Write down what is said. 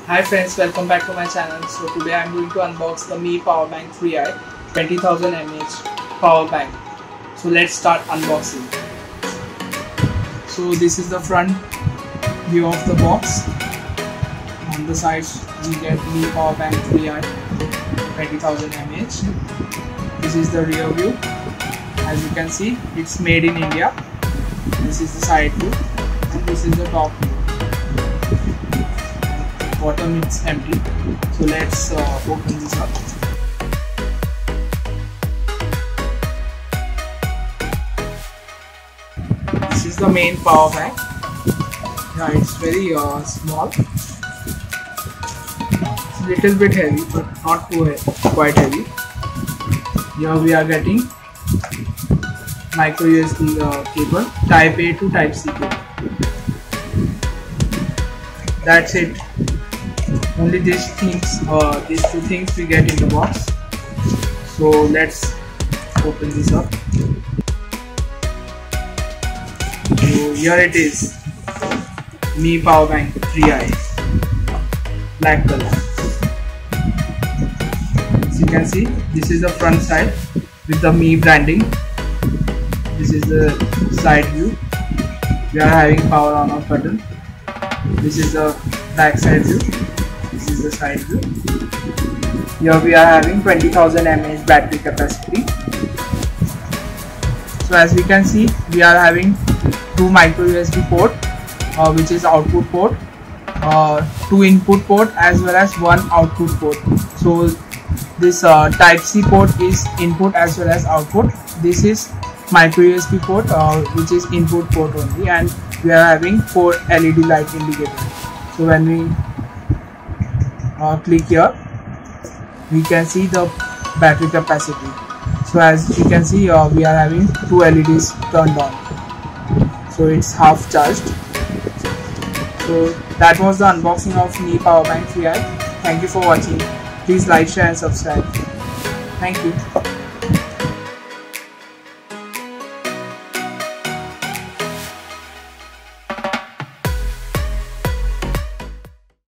Hi friends, welcome back to my channel. So today I am going to unbox the Mi Powerbank 3i 20,000 mAh power bank. So let's start unboxing. So this is the front view of the box. On the sides we get Mi Powerbank 3i 20,000 mAh. This is the rear view. As you can see, it's made in India. This is the side view and this is the top view. Bottom it's empty, so let's open this up. This is the main power bank. Yeah, it's very small. It's a little bit heavy, but not too heavy, quite heavy. Here we are getting micro USB cable, type A to type C cable. That's it. Only these two things we get in the box. So let's open this up. So here it is, Mi Powerbank 3i, black color. As you can see, this is the front side with the Mi branding. This is the side view. We are having power on off button. This is the back side view. This is the side view. Here we are having 20,000 mAh battery capacity. So as we can see, we are having two micro USB port, which is output port, two input port as well as one output port. So this type C port is input as well as output. This is micro USB port, which is input port only, and we are having 4 LED light indicators. So when we click here, we can see the battery capacity. So as you can see, we are having 2 LEDs turned on, so it's half charged. So that was the unboxing of Mi Powerbank 3i. Thank you for watching. Please like, share and subscribe. Thank you.